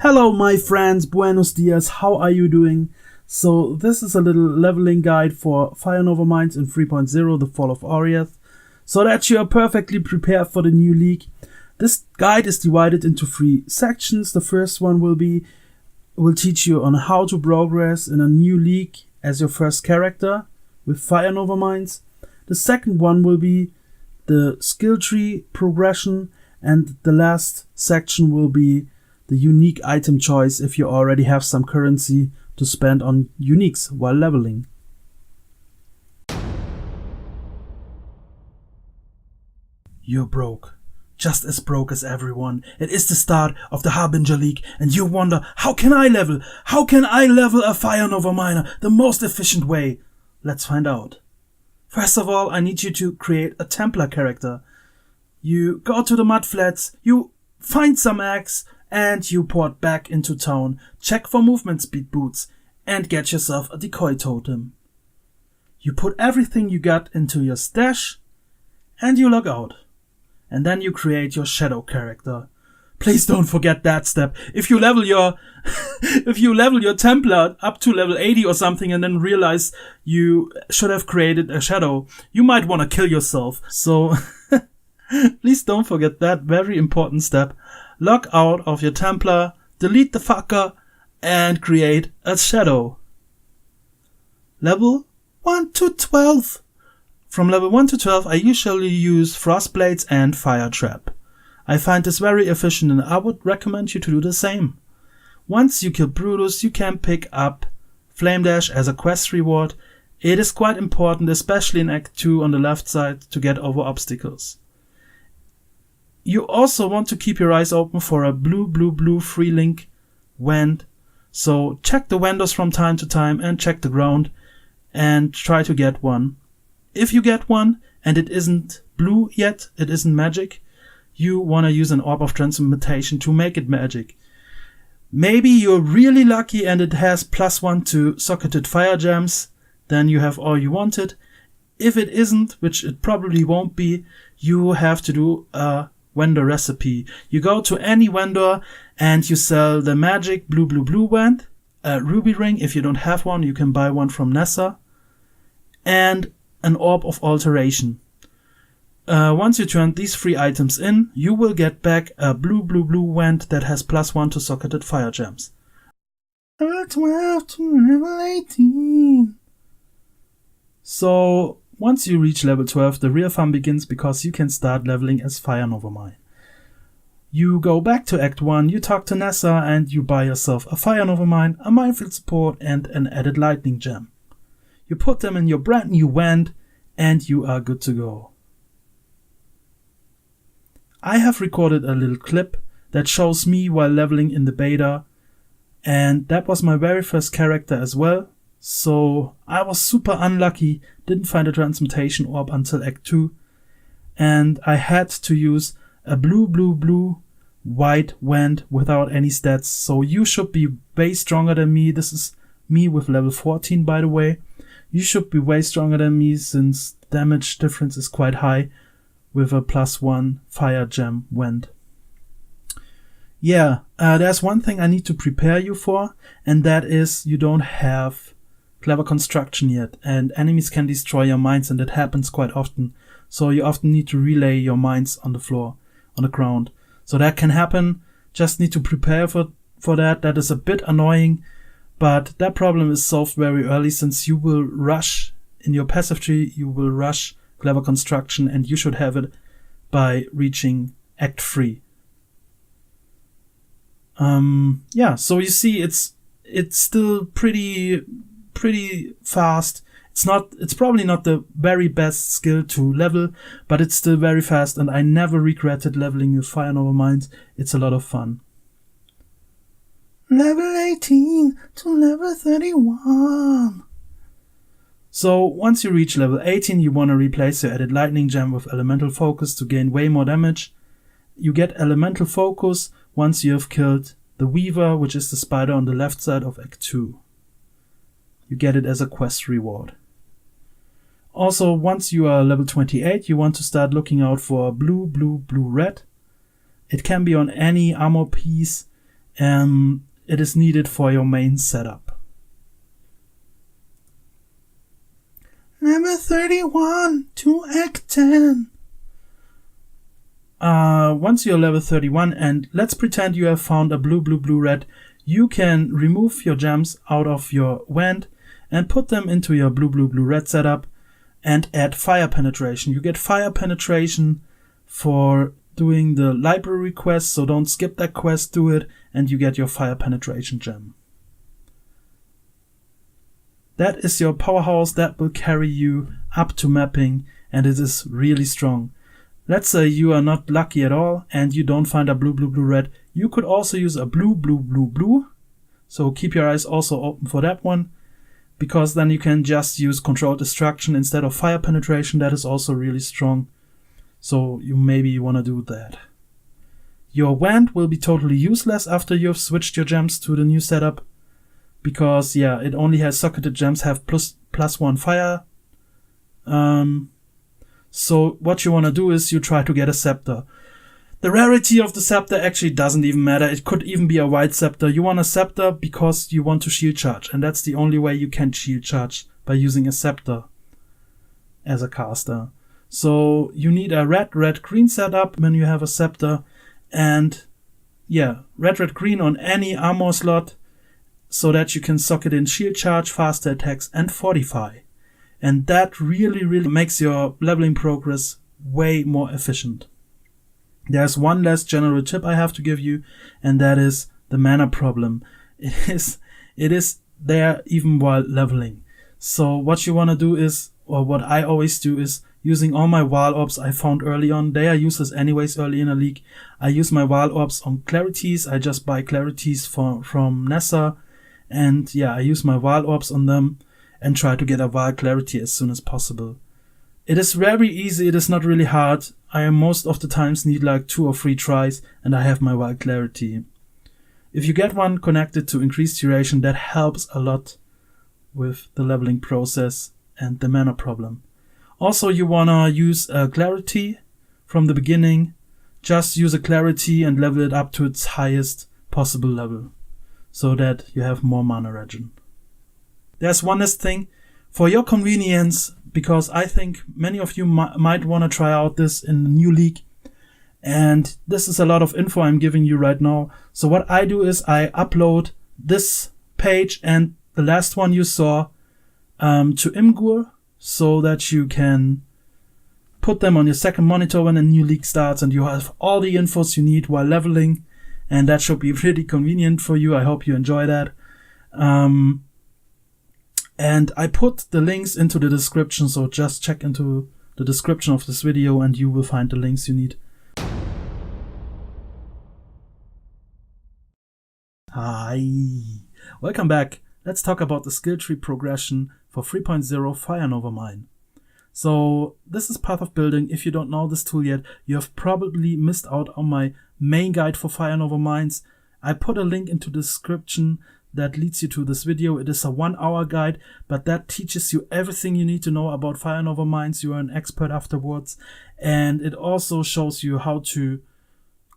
Hello my friends, buenos dias, how are you doing? So this is a little leveling guide for Fire Nova Mines in 3.0, the Fall of Oriath, so that you are perfectly prepared for the new league. This guide is divided into 3 sections. The first one will teach you on how to progress in a new league as your first character with Fire Nova Mines. The second one will be the skill tree progression, and the last section will be the unique item choice if you already have some currency to spend on uniques while leveling. You're broke. Just as broke as everyone. It is the start of the Harbinger League and you wonder, how can I level? How can I level a Fire Nova miner the most efficient way? Let's find out. First of all, I need you to create a Templar character. You go to the mud flats, you find some eggs, and you port back into town, check for movement speed boots, and get yourself a decoy totem. You put everything you got into your stash, and you log out. And then you create your shadow character. Please don't forget that step. If you level your Templar up to level 80 or something and then realize you should have created a shadow, you might want to kill yourself. So please don't forget that very important step. Log out of your Templar, delete the fucker, and create a shadow. Level 1 to 12. From level 1 to 12 I usually use Frostblades and Fire Trap. I find this very efficient and I would recommend you to do the same. Once you kill Brutus, you can pick up Flame Dash as a quest reward. It is quite important, especially in Act 2 on the left side, to get over obstacles. You also want to keep your eyes open for a blue free link wand. So check the vendors from time to time and check the ground and try to get one. If you get one and it isn't blue yet, it isn't magic, you want to use an Orb of Transmutation to make it magic. Maybe you're really lucky and it has +1 to socketed fire gems, then you have all you wanted. If it isn't, which it probably won't be, you have to do a vendor recipe. You go to any vendor and you sell the magic blue wand, a ruby ring. If you don't have one, you can buy one from Nessa, and an orb of alteration. Once you turn these 3 items in, you will get back a blue wand that has +1 to socketed fire gems. Level 12 to level 18. So once you reach level 12, the real fun begins because you can start leveling as Fire Nova Mine. You go back to Act 1, you talk to Nessa, and you buy yourself a Fire Nova Mine, a Minefield support, and an added lightning gem. You put them in your brand new wand, and you are good to go. I have recorded a little clip that shows me while leveling in the beta, and that was my very first character as well. So I was super unlucky, didn't find a transmutation orb until Act 2, and I had to use a blue white wand without any stats. So you should be way stronger than me. This is me with level 14, by the way. You should be way stronger than me since damage difference is quite high with a +1 fire gem wand. Yeah, there's one thing I need to prepare you for, and that is you don't have Clever Construction yet, and enemies can destroy your mines, and that happens quite often. So you often need to relay your mines on the floor, on the ground. So that can happen. Just need to prepare for that. That is a bit annoying, but that problem is solved very early since you will rush in your passive tree. You will rush Clever Construction, and you should have it by reaching Act 3. Yeah. So you see, it's still pretty fast. It's probably not the very best skill to level, but it's still very fast, and I never regretted leveling with Fire Nova Mines. It's a lot of fun. Level 18 to level 31. So once you reach level 18, you want to replace your added lightning gem with elemental focus to gain way more damage. You get elemental focus once you have killed the Weaver, which is the spider on the left side of Act 2. You get it as a quest reward. Also, once you are level 28, you want to start looking out for blue, red. It can be on any armor piece, it is needed for your main setup. Level 31 to Act 10. Once you're level 31, and let's pretend you have found a blue, blue, blue, red, you can remove your gems out of your wand and put them into your blue, blue, blue, red setup and add fire penetration. You get fire penetration for doing the library quest, so don't skip that quest, do it, and you get your fire penetration gem. That is your powerhouse that will carry you up to mapping, and it is really strong. Let's say you are not lucky at all and you don't find a blue, blue, blue, red. You could also use a blue, blue, blue, blue. So keep your eyes also open for that one, because then you can just use controlled destruction instead of fire penetration. That is also really strong. So you maybe want to do that. Your wand will be totally useless after you've switched your gems to the new setup, because yeah, it only has socketed gems have +1 fire. So what you want to do is you try to get a scepter. The rarity of the scepter actually doesn't even matter. It could even be a white scepter. You want a scepter because you want to shield charge, and that's the only way you can shield charge, by using a scepter as a caster. So you need a red, red, green setup when you have a scepter, and yeah, red, red, green on any armor slot, so that you can socket in shield charge, faster attacks, and fortify. And that really, really makes your leveling progress way more efficient. There's one last general tip I have to give you, and that is the mana problem. It is there even while leveling. So what you want to do is, or what I always do is, using all my wall orbs I found early on. They are useless anyways early in a league. I use my wall orbs on clarities. I just buy clarities from Nessa, and yeah, I use my wall orbs on them and try to get a wall clarity as soon as possible. It is very easy. It is not really hard. I most of the times need like 2 or 3 tries, and I have my wall clarity. If you get one connected to increased duration, that helps a lot with the leveling process and the mana problem. Also, you wanna use a clarity from the beginning. Just use a clarity and level it up to its highest possible level, so that you have more mana regen. There's one last thing. For your convenience, because I think many of you might want to try out this in the new league, and this is a lot of info I'm giving you right now. So what I do is I upload this page and the last one you saw to Imgur, so that you can put them on your second monitor when a new league starts, and you have all the infos you need while leveling, and that should be really convenient for you. I hope you enjoy that. And I put the links into the description, so just check into the description of this video and you will find the links you need. Hi, welcome back. Let's talk about the skill tree progression for 3.0 Fire Nova Mine. So this is Path of Building. If you don't know this tool yet, you have probably missed out on my main guide for Fire Nova Mines. I put a link into the description that leads you to this video. It is a 1-hour guide, but that teaches you everything you need to know about Fire Nova Mines. You are an expert afterwards, and it also shows you how to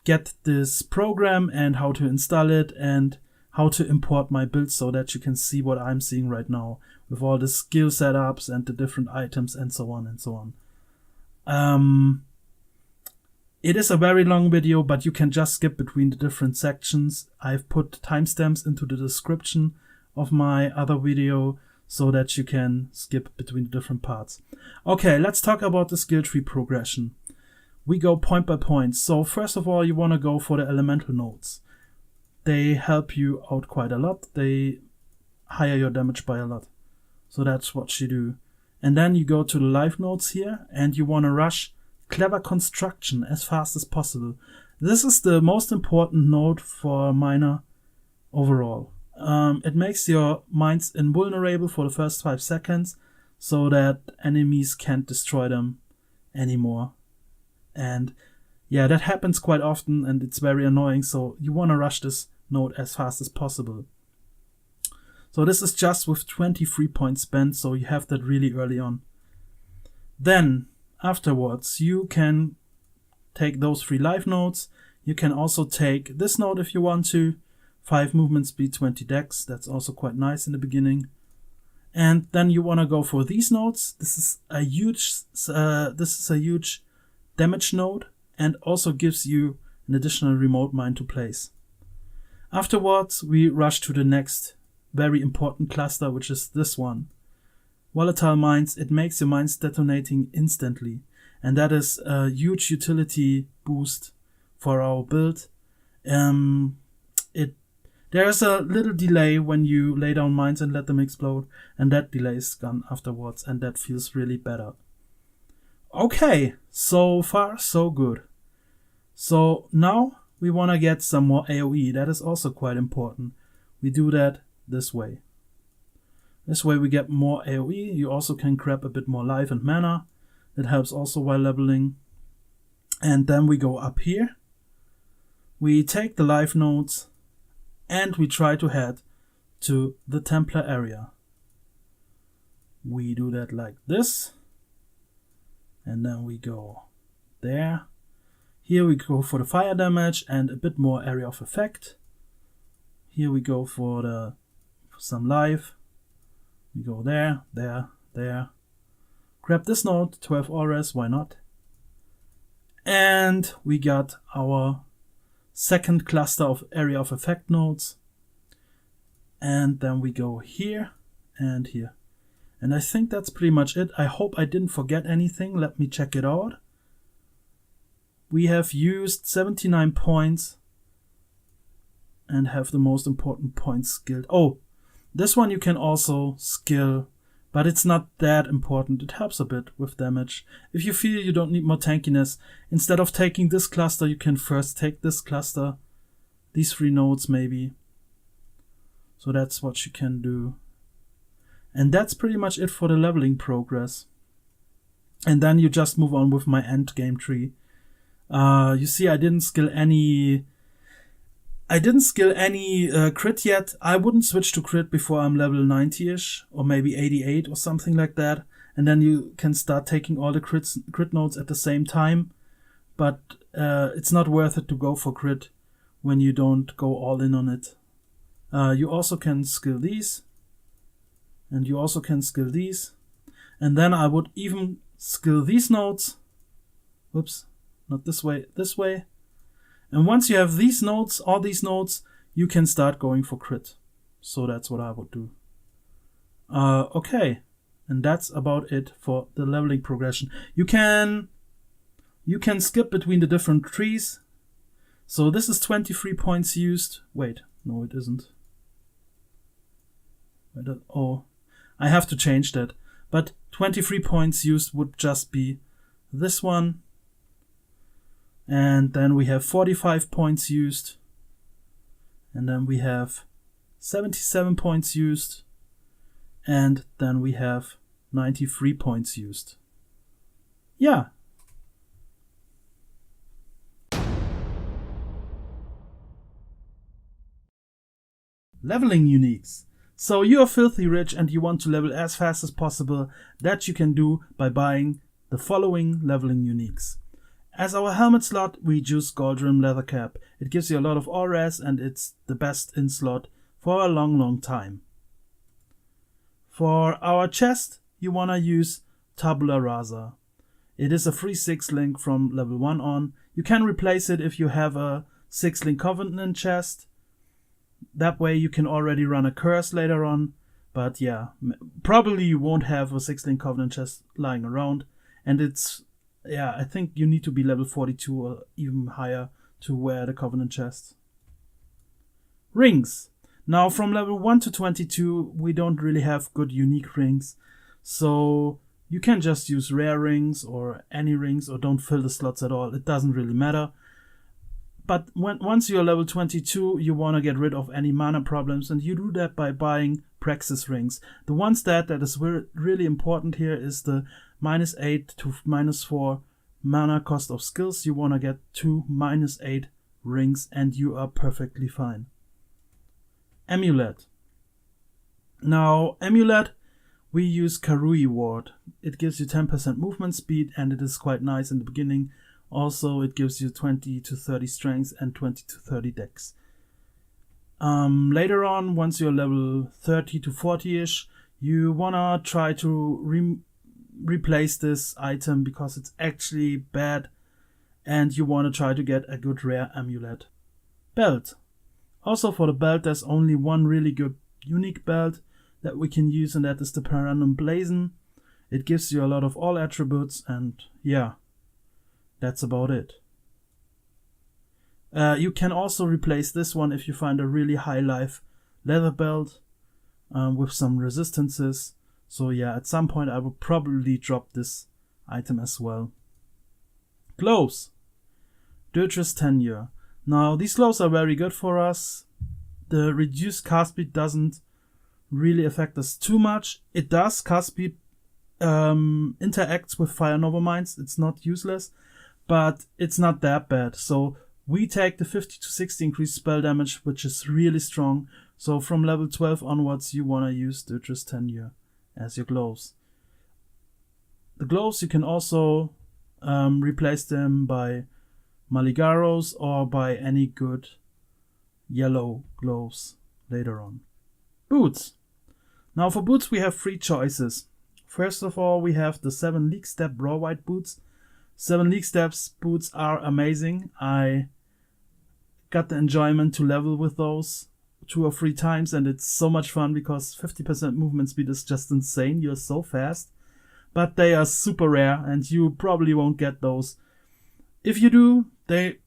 get this program and how to install it and how to import my build, so that you can see what I'm seeing right now with all the skill setups and the different items and so on and so on. It is a very long video, but you can just skip between the different sections. I've put timestamps into the description of my other video so that you can skip between the different parts. Okay, let's talk about the skill tree progression. We go point by point. So first of all, you want to go for the elemental nodes. They help you out quite a lot. They higher your damage by a lot. So that's what you do. And then you go to the life nodes here, and you want to rush Clever Construction as fast as possible. This is the most important node for a miner overall. It makes your mines invulnerable for the first 5 seconds, so that enemies can't destroy them anymore. And yeah, that happens quite often and it's very annoying, so you want to rush this node as fast as possible. So this is just with 23 points spent, so you have that really early on. Then afterwards, you can take those 3 life nodes. You can also take this node if you want to, 5 movement speed, 20 dex. That's also quite nice in the beginning. And then you want to go for these nodes. This is a huge damage node and also gives you an additional remote mine to place. Afterwards, we rush to the next very important cluster, which is this one. Volatile mines. It makes your mines detonating instantly, and that is a huge utility boost for our build. There's a little delay when you lay down mines and let them explode, and that delay is gone afterwards, and that feels really better. Okay, so far so good. So now we want to get some more AoE. That is also quite important. We do that this way. This way we get more AoE. You also can grab a bit more life and mana. That helps also while leveling. And then we go up here. We take the life nodes and we try to head to the Templar area. We do that like this. And then we go there. Here we go for the fire damage and a bit more area of effect. Here we go for some life. We go there, there, there. Grab this node, 12 auras, why not? And we got our second cluster of area of effect nodes. And then we go here and here. And I think that's pretty much it. I hope I didn't forget anything. Let me check it out. We have used 79 points and have the most important points skilled. Oh, this one you can also skill, but it's not that important. It helps a bit with damage. If you feel you don't need more tankiness, instead of taking this cluster, you can first take this cluster, these 3 nodes maybe. So that's what you can do. And that's pretty much it for the leveling progress. And then you just move on with my end game tree. You see, I didn't skill any crit yet. I wouldn't switch to crit before I'm level 90-ish, or maybe 88 or something like that. And then you can start taking all the crit nodes at the same time. But it's not worth it to go for crit when you don't go all in on it. You also can skill these. And you also can skill these. And then I would even skill these nodes. Whoops, not this way, this way. And once you have these nodes, all these nodes, you can start going for crit. So that's what I would do. Okay, and that's about it for the leveling progression. You can skip between the different trees. So this is 23 points used. Wait, no it isn't. Oh, I have to change that. But 23 points used would just be this one. And then we have 45 points used. And then we have 77 points used. And then we have 93 points used. Yeah. Leveling uniques. So you are filthy rich and you want to level as fast as possible. That you can do by buying the following leveling uniques. As our helmet slot, we choose Gold Rim Leather Cap. It gives you a lot of auras and it's the best in slot for a long time. For our chest, you wanna use Tabula Rasa. It is a free 6-link from level 1 on. You can replace it if you have a 6-link Covenant chest. That way you can already run a curse later on. But yeah, probably you won't have a 6-link Covenant chest lying around. And it's, yeah, I think you need to be level 42 or even higher to wear the Covenant chest. Rings. Now from level 1 to 22, we don't really have good unique rings. So you can just use rare rings or any rings or don't fill the slots at all. It doesn't really matter. But once you're level 22, you want to get rid of any mana problems, and you do that by buying Praxis rings. The one stat that is really important here is the -8 to -4 mana cost of skills. You want to get 2 -8 rings, and you are perfectly fine. Amulet. Now, Amulet, we use Karui Ward. It gives you 10% movement speed, and it is quite nice in the beginning. Also, it gives you 20 to 30 strength and 20 to 30 dex. Later on, once you're level 30 to 40-ish, you wanna try to replace this item because it's actually bad, and you wanna try to get a good rare amulet. Belt. Also for the belt, there's only one really good unique belt that we can use, and that is the Perannum Blazon. It gives you a lot of all attributes, and yeah, that's about it. You can also replace this one if you find a really high life leather belt with some resistances. So yeah, at some point I will probably drop this item as well. Gloves. Dirge's Tenure. Now these gloves are very good for us. The reduced cast speed doesn't really affect us too much. It does. Cast speed interacts with Fire Nova Mines. It's not useless, but it's not that bad. So we take the 50 to 60 increased spell damage, which is really strong. So from level 12 onwards, you want to use Dirge's Tenure as your gloves. The gloves, you can also replace them by Maligaros or by any good yellow gloves later on. Boots. Now for boots, we have 3 choices. First of all, we have the 7 League Step Raw White boots. 7 League Steps boots are amazing. I got the enjoyment to level with those 2 or 3 times, and it's so much fun because 50% movement speed is just insane. You're so fast. But they are super rare, and you probably won't get those. If you do, I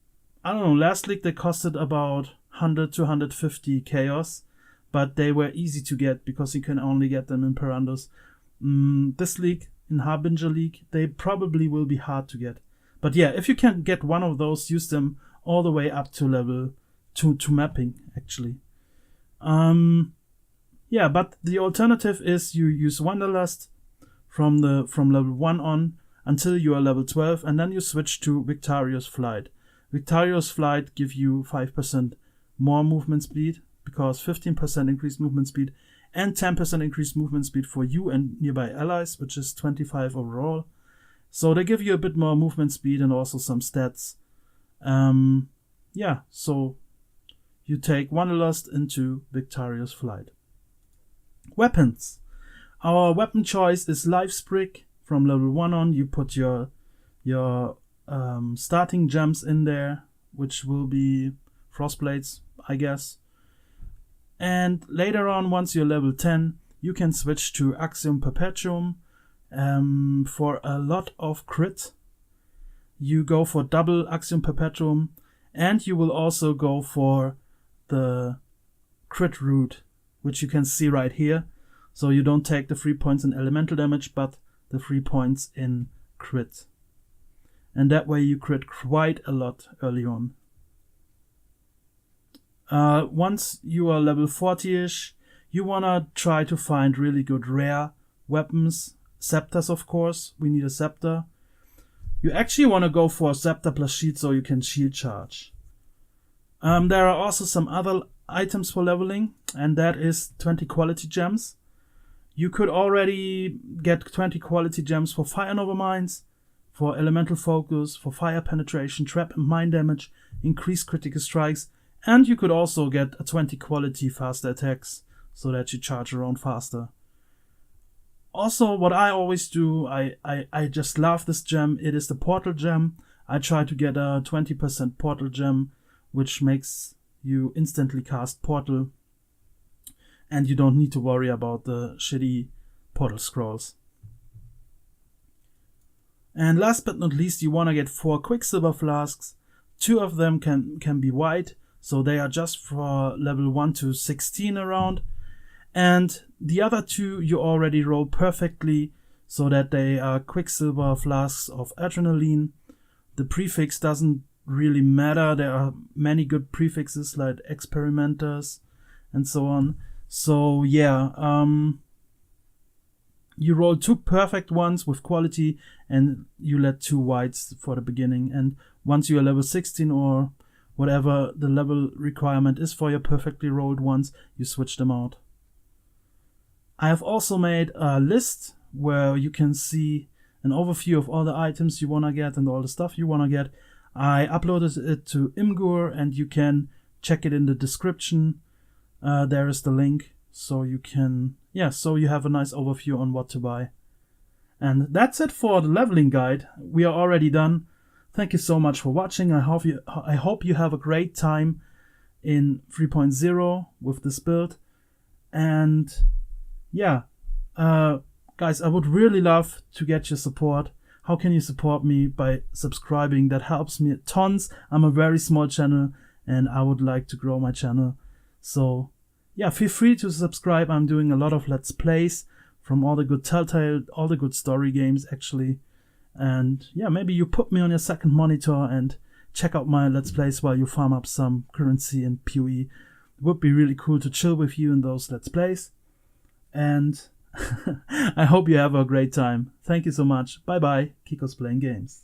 don't know, last league they costed about 100 to 150 chaos, but they were easy to get because you can only get them in Perandos. This league, in Harbinger League, they probably will be hard to get. But yeah, if you can get one of those, use them all the way up to level to mapping, actually. Yeah, but the alternative is you use Wanderlust from level 1 on until you are level 12, and then you switch to Victorious Flight. Victorious Flight give you 5% more movement speed, because 15% increased movement speed and 10% increased movement speed for you and nearby allies, which is 25 overall. So they give you a bit more movement speed and also some stats. Yeah, so you take Wanderlust into Victorious Flight. Weapons. Our weapon choice is Lifesprig. From level 1 on, you put your starting gems in there, which will be Frostblades, I guess. And later on, once you're level 10, you can switch to Axiom Perpetuum for a lot of crit. You go for double Axiom Perpetuum, and you will also go for the crit root, which you can see right here. So you don't take the 3 points in elemental damage, but the 3 points in crit. And that way you crit quite a lot early on. Once you are level 40-ish, you wanna try to find really good rare weapons. Scepters, of course. We need a scepter. You actually wanna go for a scepter plus shield so you can shield charge. There are also some other items for leveling, and that is 20 quality gems. You could already get 20 quality gems for Fire Nova Mines, for Elemental Focus, for Fire Penetration, Trap and Mine Damage, Increased Critical Strikes, and you could also get a 20 quality faster attacks, so that you charge around faster. Also, what I always do, I just love this gem. It is the Portal Gem. I try to get a 20% Portal Gem, which makes you instantly cast Portal, and you don't need to worry about the shitty Portal Scrolls. And last but not least, you want to get 4 Quicksilver Flasks. 2 of them can be white, so they are just for level 1 to 16 around. And the other 2 you already roll perfectly, so that they are Quicksilver Flasks of Adrenaline. The prefix doesn't really matter. There are many good prefixes like Experimenters and so on. So yeah, you roll 2 perfect ones with quality, and you let 2 whites for the beginning. And once you are level 16 or whatever the level requirement is for your perfectly rolled ones, you switch them out. I have also made a list where you can see an overview of all the items you want to get and all the stuff you want to get. I uploaded it to Imgur, and you can check it in the description. there is the link, so you can, so you have a nice overview on what to buy. And that's it for the leveling guide. We are already done. Thank you so much for watching. I hope you have a great time in 3.0 with this build. And guys, I would really love to get your support. How can you support me? By subscribing. That helps me tons. I'm a very small channel and I would like to grow my channel. So feel free to subscribe. I'm doing a lot of Let's Plays from all the good Telltale, all the good story games actually. And maybe you put me on your second monitor and check out my Let's Plays while you farm up some currency in PoE. It would be really cool to chill with you in those Let's Plays. And I hope you have a great time. Thank you so much. Bye bye. Kiko's playing games.